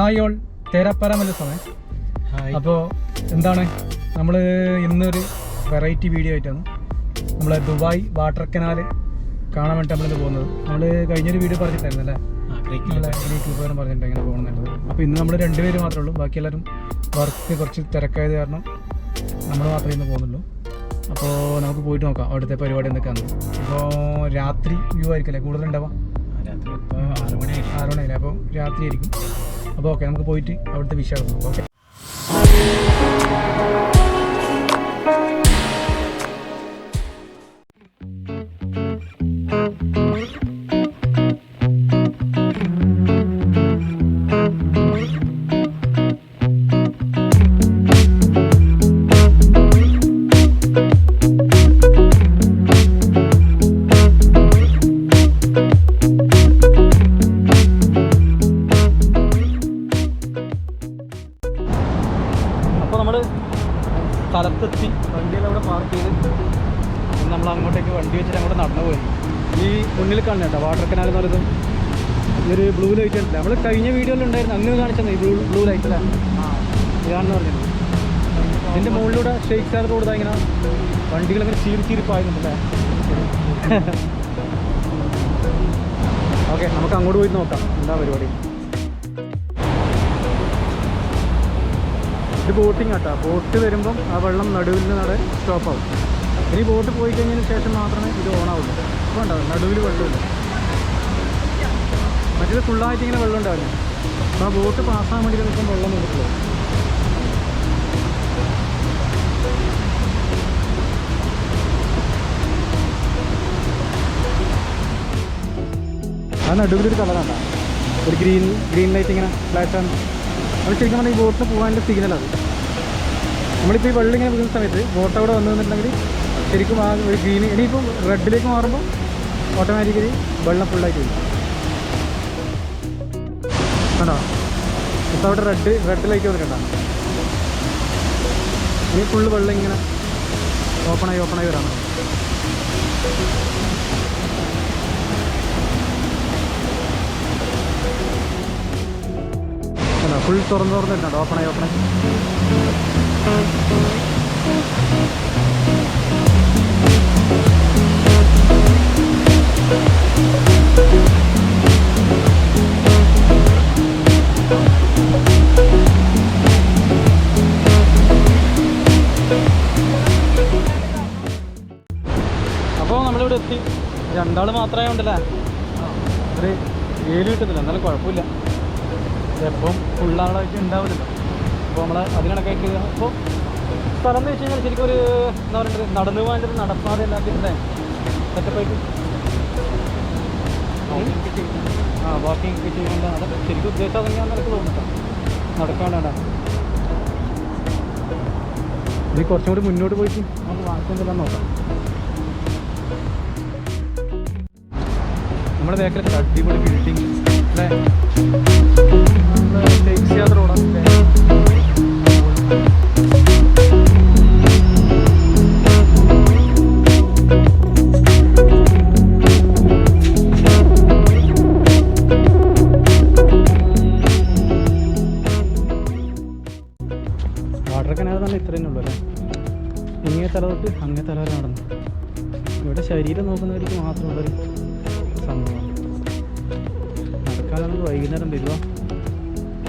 Hi all തേരാപ്പാരാമല്ല സമയം. അപ്പോൾ എന്താണ് നമ്മൾ ഇന്നൊരു വെറൈറ്റി വീഡിയോ ആയിട്ടാണ് നമ്മൾ ദുബായ് വാട്ടർ കനാൽ കാണാൻ വേണ്ടി നമ്മളിന്ന് പോകുന്നത്. നമ്മൾ കഴിഞ്ഞൊരു വീഡിയോ പറഞ്ഞിട്ടായിരുന്നു അല്ലേ, ഗ്രീക്ക് പോകാൻ പറഞ്ഞിട്ട് ഇങ്ങനെ പോകുന്നുള്ളത്. അപ്പോൾ ഇന്ന് നമ്മൾ രണ്ടുപേര് മാത്രമേ ഉള്ളൂ, ബാക്കി എല്ലാവരും വർക്ക് കുറച്ച് തിരക്കായത് കാരണം നമ്മൾ മാത്രമേ ഇന്ന് പോകുന്നുള്ളൂ. അപ്പോൾ നമുക്ക് പോയിട്ട് നോക്കാം അവിടുത്തെ പരിപാടി എന്തൊക്കെയാണ്. ഇപ്പോൾ രാത്രി വ്യൂ ആയിരിക്കും കൂടുതലുണ്ടാവാം, രാത്രി ഇപ്പോൾ 6 മണിയായില്ലേ, അപ്പോൾ രാത്രി ആയിരിക്കും. അപ്പോൾ ഓക്കെ, നമുക്ക് പോയിട്ട് അവിടുത്തെ വിഷയം നോക്കാം. ഓക്കെ, സ്ഥലത്തെത്തി വണ്ടിയിൽ അവിടെ പാർക്ക് ചെയ്ത് നമ്മൾ അങ്ങോട്ടേക്ക് വണ്ടി വെച്ചിട്ട് അങ്ങോട്ട് നടന്നു പോയി. ഈ മുന്നിൽ കാണുന്ന കേട്ടോ വാട്ടർ കനാൽ എന്ന് പറയുന്നത് ഈ ഒരു ബ്ലൂ ലൈറ്റ് ഉണ്ടല്ലേ, നമ്മൾ കഴിഞ്ഞ വീഡിയോയിലുണ്ടായിരുന്നു അങ്ങനെ കാണിച്ചത് ഈ ബ്ലൂ ലൈറ്റ് അല്ലേ, ഇതാണെന്ന് പറഞ്ഞത്. ഇതിൻ്റെ മുകളിലൂടെ ഷെയ്ഖ് സാർ റോഡ് ഇങ്ങനെ വണ്ടികളങ്ങനെ ചീരി പായുന്നുണ്ടല്ലേ. ഓക്കെ, നമുക്ക് അങ്ങോട്ട് പോയി നോക്കാം എന്താ പരിപാടി. ഇത് ബോട്ടിങ് ആട്ടോ, ബോട്ട് വരുമ്പം ആ വെള്ളം നടുവിൽ നിന്ന് സ്റ്റോപ്പാവും. ഇനി ബോട്ട് പോയി കഴിഞ്ഞതിന് ശേഷം മാത്രമേ ഇത് ഓണാവുള്ളൂ. അപ്പോൾ ഉണ്ടാവും നടുവിൽ വെള്ളമില്ല, മറ്റേത് ഫുള്ളായിട്ട് ഇങ്ങനെ വെള്ളം ഉണ്ടാവില്ല. അപ്പോൾ ആ ബോട്ട് പാസ്സാകാൻ വേണ്ടി നിൽക്കും വെള്ളം നിൽക്കുള്ളൂ. ആ നടുവിലൊരു കളറാണ്, ഒരു ഗ്രീൻ ലൈറ്റ് ഇങ്ങനെ ഫ്ലാറ്റാണ്. അത് ശരിക്കും പറഞ്ഞാൽ ഈ ബോട്ടിന് പോകാനുള്ള സിഗ്നലാണ്. നമ്മളിപ്പോൾ ഈ വെള്ളം ഇങ്ങനെ വീഴുന്ന സമയത്ത് ബോട്ട് അവിടെ വന്നു നിന്നിട്ടുണ്ടെങ്കിൽ ശരിക്കും ആ ഒരു ഗ്രീൻ, ഇനിയിപ്പം റെഡിലേക്ക് മാറുമ്പോൾ ഓട്ടോമാറ്റിക്കലി വെള്ളം ഫുള്ളായിട്ട് വരും. കണ്ടോ, ഇപ്പോൾ അവിടെ റെഡ് ലൈറ്റ് വന്നിട്ടുണ്ടോ, ഇനി ഫുള്ള് വെള്ളം ഇങ്ങനെ ഓപ്പണായി വരാണ്. ഫുൾ തുറന്നിട്ടുണ്ട്, ഓപ്പണായി. അപ്പോൾ നമ്മളിവിടെ എത്തി. രണ്ടാൾ മാത്രമേ ഉണ്ടല്ലേ, ഒരു വെയിൽ കിട്ടുന്നില്ല, എന്നാലും കുഴപ്പമില്ല. എപ്പം ഫുള്ളാളായിട്ട് ഉണ്ടാവില്ലല്ലോ. അപ്പോൾ നമ്മൾ അതിനടക്കായിട്ട് അപ്പോൾ സ്ഥലം എന്ന് വെച്ച് കഴിഞ്ഞാൽ ശരിക്കും ഒരു എന്താ പറയുക, നടന്നു പോകാനൊരു നടപ്പാത എല്ലാത്തിൻ്റെ സെറ്റപ്പായിട്ട് വാക്കിംഗ് ഒക്കെ ചെയ്യുന്നുണ്ട്. അതൊക്കെ ശരിക്കും ഉദ്ദേശം അതെങ്ങനെയാണെന്ന് എനിക്ക് തോന്നുന്നുണ്ടോ, നടക്കാണ്ടാ. ഇനി കുറച്ചും കൂടി മുന്നോട്ട് പോയിട്ട് നമുക്ക് വാങ്ങിച്ചെല്ലാം നോക്കാം. നമ്മുടെ ബേക്കറിൽ അടിപൊളി ബിൽഡിങ് അല്ലേ, ഷെയ്ഖ് യാത്ര റോഡാണ്. വാട്ടർ കനാൽ തന്നെ ഇത്രയും ഉള്ളൂ അല്ലേ, ഇങ്ങേ തല തൊട്ട് അങ്ങേ തല വരെ നടന്നു. ഇവിടെ ശരീരം നോക്കുന്നവർക്ക് മാത്രമുള്ളൊരു സംഭവമാണ്. നടക്കാനാണെങ്കിൽ വൈകുന്നേരം വരുമോ,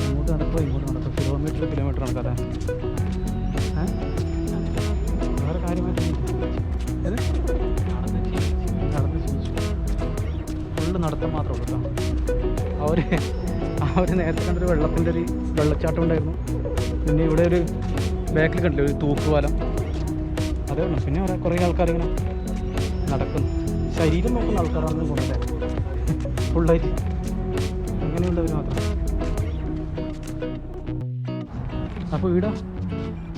അങ്ങോട്ട് നടക്കുക ഇങ്ങോട്ട് നടക്കുക, കിലോമീറ്റർ നടക്കാതെ വേറെ കാര്യമായിട്ട് നടന്ന് ജീവിച്ചു. ഫുള്ള് നടത്തം മാത്രമേ ഉള്ളൂ കേട്ടോ. അവർ നേരത്തെ കണ്ടൊരു വെള്ളത്തിൻ്റെ ഒരു വെള്ളച്ചാട്ടം ഉണ്ടായിരുന്നു. പിന്നെ ഇവിടെ ഒരു ബാക്കിൽ കണ്ടില്ലേ ഒരു തൂക്കുപാലം, അതേ ഉള്ളൂ. പിന്നെ അവിടെ കുറേ ആൾക്കാരിങ്ങനെ നടക്കുന്നു, ശരീരം നോക്കുന്ന ആൾക്കാരാണെന്ന് തോന്നുന്നില്ലേ, ഫുള്ളായിട്ട് അങ്ങനെയുള്ളവർ മാത്രം. അപ്പോൾ ഇവിടെ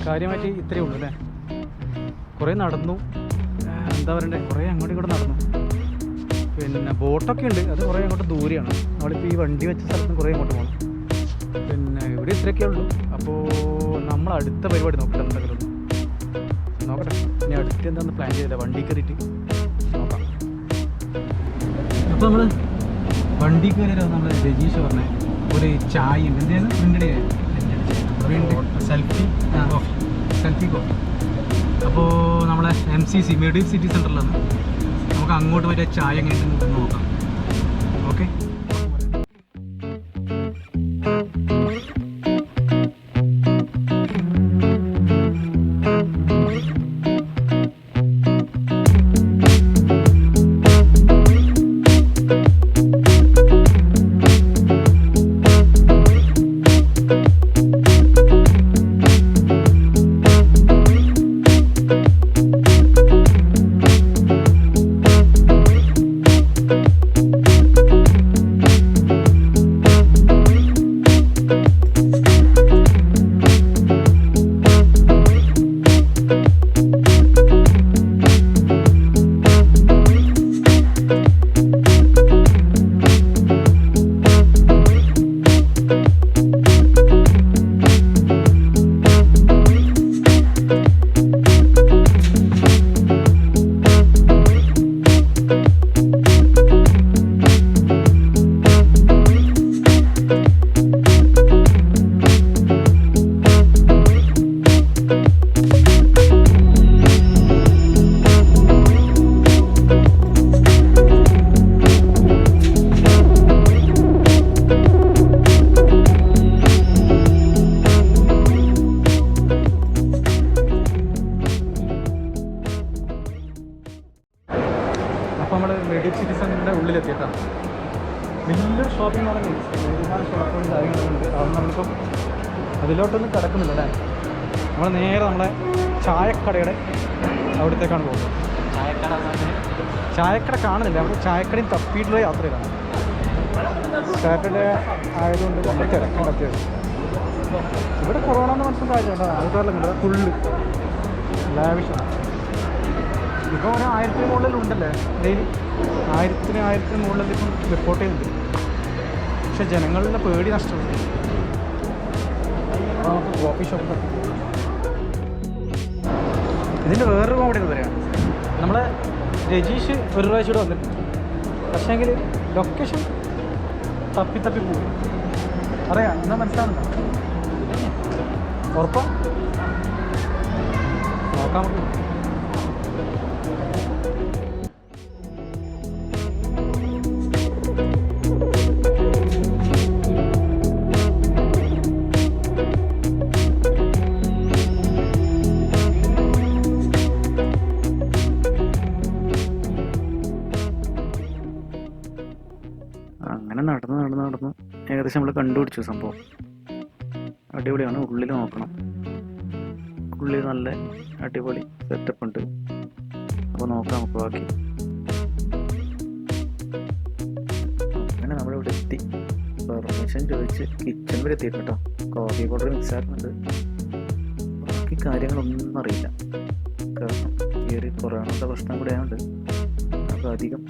കാര്യമായിട്ട് ഇത്രയേ ഉള്ളൂ അല്ലേ. കുറേ നടന്നു, എന്താ പറയണ്ടേ, കുറേ അങ്ങോട്ടും ഇങ്ങോട്ട് നടന്നു. പിന്നെ ബോട്ടൊക്കെ ഉണ്ട്, അത് കുറേ അങ്ങോട്ട് ദൂരെയാണ്. നമ്മളിപ്പോൾ ഈ വണ്ടി വെച്ച സ്ഥലത്ത് കുറേ അങ്ങോട്ട് പോകണം. പിന്നെ ഇവിടെ ഇത്രയൊക്കെ ഉള്ളൂ. അപ്പോൾ നമ്മൾ അടുത്ത പരിപാടി നോക്കട്ടെ, എന്തെങ്കിലും നോക്കട്ടെ. ഇനി അടുത്ത് എന്താണെന്ന് പ്ലാൻ ചെയ്തില്ല, വണ്ടി കയറിയിട്ട് നോക്കാം. അപ്പോൾ നമ്മൾ വണ്ടി കയറിയതാണ് നമ്മൾ രജീഷ് പറഞ്ഞത്. ഒരു ചായ ഉണ്ട്. എന്തായാലും print selfie coffee, selfie coffee. അപ്പോൾ നമ്മളെ MCC മെഡിൽ സിറ്റി സെൻറ്ററിലാണ്. നമുക്ക് അങ്ങോട്ട് വരെ ചായ എങ്ങനെയുണ്ട് നോക്കാം. ഓക്കെ. അപ്പോൾ നമ്മൾ മെഡിൽ സിറ്റി സെൻറ്ററിൻ്റെ ഉള്ളിലെത്തിയിട്ടാണ്. വലിയൊരു ഷോപ്പിംഗ് മാൾ ഒരുപാട് ഷോപ്പുകളും കാര്യങ്ങളുണ്ട്. അത് നമ്മളിപ്പം അതിലോട്ടൊന്നും കിടക്കുന്നില്ല അല്ലേ. നമ്മൾ നേരെ നമ്മളെ ചായക്കടയുടെ അവിടത്തേക്കാണ് പോകുന്നത്. ചായക്കട കാണുന്നില്ല, അവിടെ ചായക്കടയും തപ്പിയിട്ടുള്ള യാത്രയിലാണ്. സാറ്റർഡേ ആയതുകൊണ്ട് നമ്മൾ തിരക്കുണ്ട് അത്യാവശ്യം. ഇവിടെ കൊറോണ എന്ന് മനസ്സിൽ കാര്യമുണ്ടോ? ആൾക്കാരിലുണ്ട് ഫുള്ള് ലാവിഷാണ്. ഇപ്പോൾ ഒരു 1000 മുകളിലുണ്ടല്ലേ ഡെയിലി. 1000 മുകളിൽ ഇപ്പം റിപ്പോർട്ട് ചെയ്യുന്നുണ്ട്. പക്ഷെ ജനങ്ങളുടെ പേടി നഷ്ടപ്പെട്ടു. കോഫി ഷോപ്പ് ഇതിൻ്റെ വേറൊരു കോമഡി എന്ന് പറയാം. നമ്മളെ രജീഷ് ഒരു പ്രാവശ്യം ഇവിടെ വന്നിട്ടുണ്ട്. പക്ഷേങ്കിൽ ലൊക്കേഷൻ തപ്പി പോകും. അറിയാം എന്നാ മനസ്സിലാവുന്നുണ്ടോ? ഉറപ്പാ നോക്കാം നമുക്ക്. അങ്ങനെ നടന്ന് ഏകദേശം നമ്മൾ കണ്ടുപിടിച്ചു സംഭവം. അടിപൊളിയാണ്. ഉള്ളിൽ നോക്കണം. ഉള്ളിൽ നല്ല അടിപൊളി സെറ്റപ്പ് ഉണ്ട്. അപ്പോൾ നോക്കാം നമുക്ക് ബാക്കി. അങ്ങനെ നമ്മളിവിടെ എത്തി. പെർമിഷൻ ചോദിച്ച് കിച്ചൺ വരെ എത്തിയിട്ട് കേട്ടോ. കോഫി പൗഡർ മിക്സ് ആക്കുന്നുണ്ട്. ബാക്കി കാര്യങ്ങളൊന്നും അറിയില്ല. കാരണം ഈ ഒരു കൊറോണയുടെ പ്രശ്നം കൂടെ ആയതുകൊണ്ട് അപ്പോൾ അധികം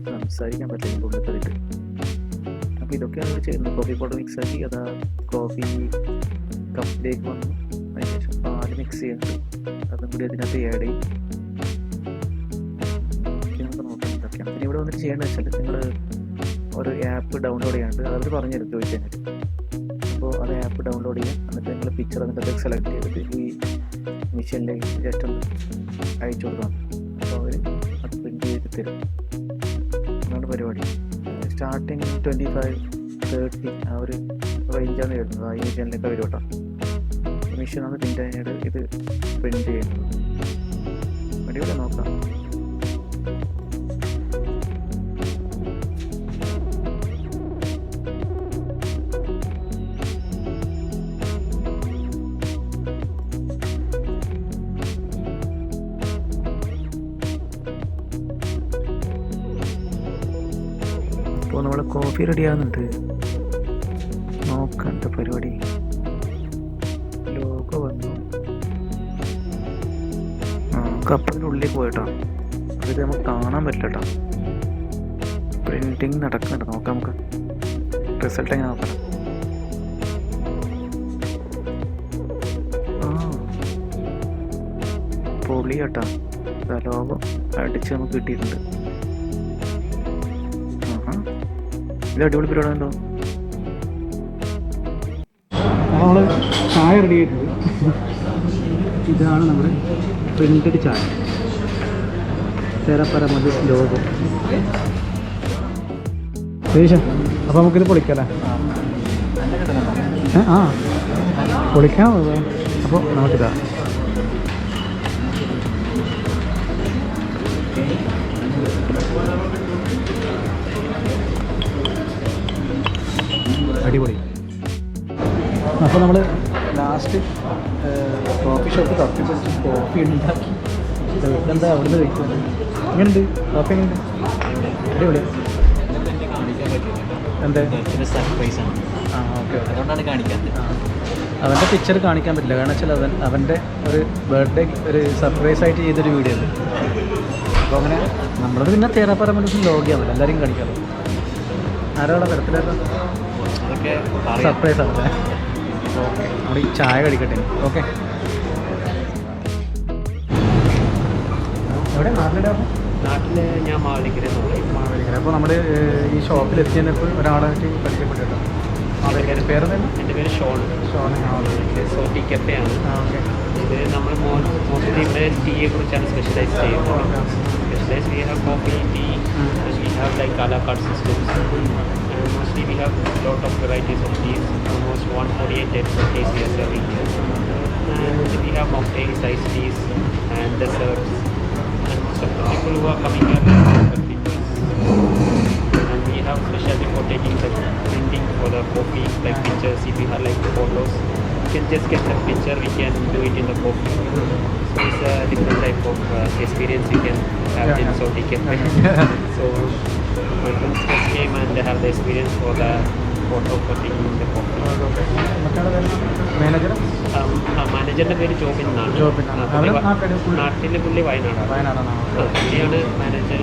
സംസാരിക്കാൻ പറ്റില്ല ഉള്ളിൽ കയറിയിട്ട്. അപ്പോൾ ഇതൊക്കെയാണ് ഇവിടെ ചെയ്യുന്നത്. കോഫി പൗഡർ മിക്സ് ആക്കി അതാ കോഫി കപ്പിലേക്ക് വന്നു. അതിനുശേഷം പാല് മിക്സ് ചെയ്യുന്നുണ്ട്. അതും കൂടി അതിനകത്ത് ആഡ് ചെയ്യും. നമുക്ക് നോക്കാം ഇതൊക്കെയാണ്. പിന്നെ ഇവിടെ വന്നിട്ട് ചെയ്യേണ്ടത് വെച്ചാൽ നിങ്ങൾ ഒരു ആപ്പ് ഡൗൺലോഡ് ചെയ്യാണ്ട് അവർ പറഞ്ഞു തരും ചോദിച്ചു കഴിഞ്ഞാൽ. അപ്പോൾ അത് ആപ്പ് ഡൗൺലോഡ് ചെയ്യാം. എന്നിട്ട് നിങ്ങൾ പിക്ചർ എന്നിട്ട് സെലക്ട് ചെയ്തിട്ട് ഈ മെഷീനിലേക്ക് ജസ്റ്റ് ഒന്ന് അയച്ചു കൊടുക്കാം. അപ്പോൾ അവർ അത് പ്രിൻറ്റ് ചെയ്ത് തരും. അതാണ് പരിപാടി. സ്റ്റാർട്ടിങ് 25-30 ആ ഒരു റേഞ്ചാണ് വരുന്നത്. ആ ഈ മെഷീനിലേക്ക് വരും കേട്ടോ. മെഷീനാണ് പ്രിൻ്റ് ഇത് പ്രിൻറ്റ് ചെയ്യുന്നത്. അടിപൊളി നോക്കാം. അപ്പോൾ നമ്മൾ കോഫി റെഡി ആകുന്നുണ്ട്. നോക്കണ്ട പരിപാടി. ലോഗോ വന്നു. കപ്പതിൻ്റെ ഉള്ളിലേക്ക് പോയിട്ടോ. ഇത് നമുക്ക് കാണാൻ പറ്റില്ല കേട്ടോ. പ്രിൻറ്റിങ് നടക്കുന്നുണ്ട്. നോക്കാം നമുക്ക് റിസൾട്ട് എങ്ങനെ നോക്കാം. പൊളി കേട്ടോ. ലോഗോ അടിച്ച് നമുക്ക് കിട്ടിയിട്ടുണ്ട്. ഇത് അടിപൊളി പരിപാടി ഉണ്ടോ? അപ്പോൾ നമ്മൾ ചായ റെഡി ആയിട്ടുണ്ട്. ഇതാണ് നമ്മുടെ പ്രിൻറ്റഡ് ചായ, തേരാപ്പര മതി ലോഗോ. ശേഷം അപ്പോൾ നമുക്കിത് പൊളിക്കല്ലേ? ആ പൊളിക്കാം. അപ്പോൾ നമുക്കിതാ അടിപൊളി. അപ്പോൾ നമ്മൾ ലാസ്റ്റ് കോഫി ഷോപ്പ് തപ്പി പിടിച്ച് കോഫി ഉണ്ടാക്കി. എന്താ അവിടുന്ന് കഴിക്കുന്നത്? എങ്ങനെയുണ്ട് കോഫി? എങ്ങനെയുണ്ട്? അടിപൊളി. എന്താ സർപ്രൈസാണ്. ആ ഓക്കെ, അതുകൊണ്ടാണ് കാണിക്കാത്തത്. അവൻ്റെ പിക്ചർ കാണിക്കാൻ പറ്റില്ല, കാരണം വെച്ചാൽ അവൻ്റെ ഒരു ബർത്ത്ഡേ ഒരു സർപ്രൈസായിട്ട് ചെയ്തൊരു വീഡിയോ ഉണ്ട്. അപ്പോൾ അങ്ങനെ നമ്മളത് പിന്നെ തേരാപ്പാറ മനസ്സിൽ ലോഗിയാണല്ലോ, എല്ലാവരും കാണിക്കാമല്ലോ. ആരോടെ തരത്തിലായിരുന്നു അതൊക്കെ സർപ്രൈസ് ആണല്ലേ? ഓക്കെ, നമ്മൾ ഈ ചായ കഴിക്കട്ടെ. ഓക്കെ, എവിടെ നാട്ടിലെ? നാട്ടിൽ ഞാൻ മാവേലിക്കര. അപ്പോൾ നമ്മൾ ഈ ഷോപ്പിൽ എത്തിയപ്പോൾ ഒരാളായിട്ട് പരിചയപ്പെട്ടിട്ടോ. എൻ്റെ പേര് ഷോൺ. സോട്ടി കഫേ ആണ്. ഓക്കെ, ഇത് നമ്മൾ മോസ്റ്റ്ലി ഇവിടെ ടീയെ കുറിച്ചാണ് സ്പെഷ്യലൈസ് ചെയ്യുന്നത്. Specialized, we have coffee, tea, we have like a la carte systems, and mostly we have lot of varieties of teas, almost 148 types of teas we are serving here, and we have mocktails, iced teas, and desserts, and most of the people who are coming here are local people, and we have specialty for taking the printing for the coffee, like pictures. If you have like photos, you can just get the picture, we can do it in the coffee. So it's a different type of experience you can have in Soti Cafe. So my friends just came and they have the experience for the photo for taking the coffee. Manager മാനേജറിന്റെ പേര് ജോബിൻ എന്നാണ്. നാട്ടിൽ പുള്ളി വയനാടാണ്. പുള്ളിയാണ് manager.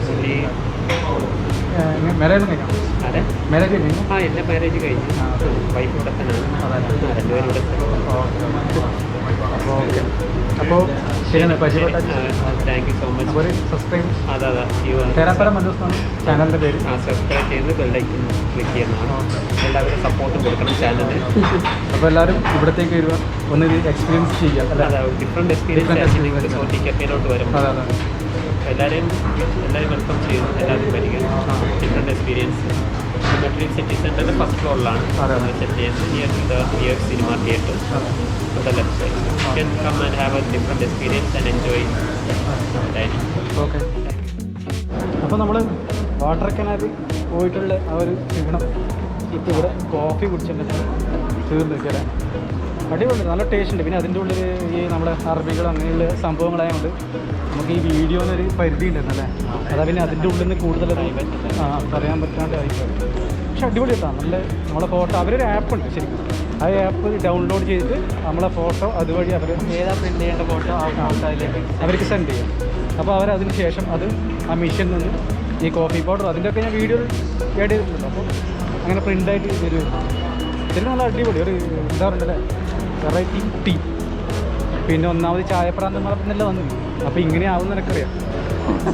പുള്ളി marriage കഴിഞ്ഞോ? അതെ, മാരേജ് കഴിഞ്ഞു. ആ എൻ്റെ മാരേജ് കഴിഞ്ഞു. വൈഫ് ഇവിടെ തന്നെയാണ്. രണ്ടുപേരും ഇവിടെ തന്നെ. അപ്പോൾ ഓക്കെ, അപ്പോൾ ശരിയാണ്. Thank you so much. അപ്പോൾ ഒരു സബ്സ്ക്രൈബ് അതെ തേരാപ്പാറ മനോജ് ചാനലിൻ്റെ പേര്. സബ്സ്ക്രൈബ് ചെയ്ത് ബെല്ലൈക്കൻ ക്ലിക്ക് ചെയ്യുന്നതാണ്. എല്ലാവരും സപ്പോർട്ടും കൊടുക്കണം ചാനലിന്. അപ്പോൾ എല്ലാവരും ഇവിടത്തേക്ക് വരിക, ഒന്ന് ഇത് എക്സ്പീരിയൻസ് ചെയ്യുക. അതെ, ഡിഫറെൻറ്റ് എക്സ്പീരിയൻസ് നിങ്ങൾ സോട്ടി കഫേയിലോട്ട് വരുമ്പോൾ അതെ എല്ലാവരും വെൽക്കം ചെയ്യുന്നു. എല്ലാവരും വരിക, ഡിഫറെൻറ്റ് എക്സ്പീരിയൻസ്. മെട്രിക് സിറ്റി സെൻറ്ററിൻ്റെ ഫസ്റ്റ് ഫ്ലോറിലാണ് സെറ്റ് ചെയ്യുന്നത്, near to the near cinema theatre on the left side. You can come and have a different experience and enjoy dining. Okay, അപ്പോൾ നമ്മൾ വാട്ടർ കനാലിൽ പോയിട്ടുള്ള ആ ഒരു ക്ഷീണം ഇപ്പോൾ ഇവിടെ കോഫി കുടിച്ചിട്ട് തീർന്നു നിൽക്കല്ലേ. അടിപൊളി, നല്ല ടേസ്റ്റ് ഉണ്ട്. പിന്നെ അതിൻ്റെ ഉള്ളിൽ ഈ നമ്മുടെ അറബികൾ അങ്ങനെയുള്ള സംഭവങ്ങളായതുകൊണ്ട് നമുക്ക് ഈ വീഡിയോന്നൊരു പരിധി ഉണ്ടെന്നല്ലേ. അതാ പിന്നെ അതിൻ്റെ ഉള്ളിൽ നിന്ന് കൂടുതൽ പറയാൻ പറ്റാണ്ട് ആയിപ്പോയി. പക്ഷെ അടിപൊളി കേട്ടോ, നല്ല നമ്മളെ ഫോട്ടോ അവരൊരു ആപ്പുണ്ട് ശരിക്കും. ആ ആപ്പ് ഡൗൺലോഡ് ചെയ്തിട്ട് നമ്മളെ ഫോട്ടോ അതുവഴി അവർ ഏതാ പ്രിൻ്റ് ചെയ്യേണ്ട ഫോട്ടോ ആ ഫോട്ടോ അതിലേക്ക് അവർക്ക് സെൻഡ് ചെയ്യും. അപ്പോൾ അവരതിന് ശേഷം അത് ആ മെഷീനിൽ നിന്ന് ഈ കോഫി പൗഡർ അതിൻ്റെയൊക്കെ ഞാൻ വീഡിയോ ആഡ് ചെയ്തിട്ടുണ്ട്. അപ്പോൾ അങ്ങനെ പ്രിൻ്റായിട്ട് തരും. ശരിക്കും നല്ല അടിപൊളി ഒരു എന്താ പറയുക വെറൈറ്റി ടീ. പിന്നെ ഒന്നാമത് ചായപ്രാന്തന്മാരെ പിന്നല്ല വന്നു. അപ്പോൾ ഇങ്ങനെ ആവും നിനക്കറിയാം.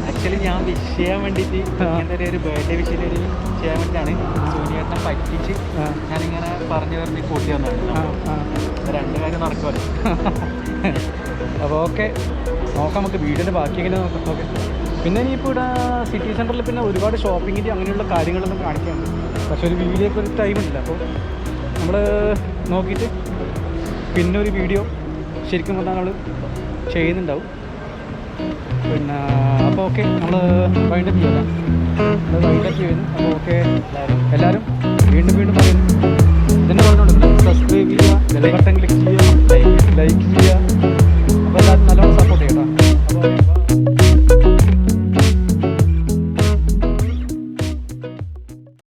ആക്ച്വലി ഞാൻ വിഷ് ചെയ്യാൻ വേണ്ടിയിട്ട് ഇങ്ങനെ ഒരു ബർത്ത്ഡേ വിഷ് ചെയ്യാൻ വേണ്ടിയിട്ടാണ് സൂര്യേട്ടനെ പറ്റിച്ച് ഞാനിങ്ങനെ പറഞ്ഞ് കൂട്ടി വന്നതാണ്. രണ്ട് കാര്യം നടക്കുമല്ലോ. അപ്പോൾ ഓക്കെ, നോക്കാം നമുക്ക് വീടിൻ്റെ ബാക്കി എങ്ങനെ നോക്കാം. ഓക്കെ, പിന്നെ ഇനിയിപ്പോൾ ഇവിടെ സിറ്റി സെൻറ്ററിൽ പിന്നെ ഒരുപാട് ഷോപ്പിങ്ങിൻ്റെ അങ്ങനെയുള്ള കാര്യങ്ങളൊന്നും കാണിക്കാനുണ്ട്. പക്ഷെ ഒരു വീഡിയോക്ക് ഒരു ടൈമില്ല. അപ്പോൾ നമ്മൾ നോക്കിയിട്ട് പിന്നെ ഒരു വീഡിയോ ശരിക്കും പറഞ്ഞാൽ നമ്മൾ ചെയ്യുന്നുണ്ടാവും. പിന്നെ അപ്പോൾ ഓക്കെ, നമ്മൾ വൈൻഡപ്പ് ചെയ്യാം. വൈൻഡപ്പ് ചെയ്യുന്നു. അപ്പോൾ ഓക്കെ, എല്ലാവരും വീണ്ടും പറയുന്നു, ഇതിൻ്റെ പറഞ്ഞുകൊണ്ട് സബ്സ്ക്രൈബ് ചെയ്യുക, ബെൽ ബട്ടൺ ക്ലിക്ക്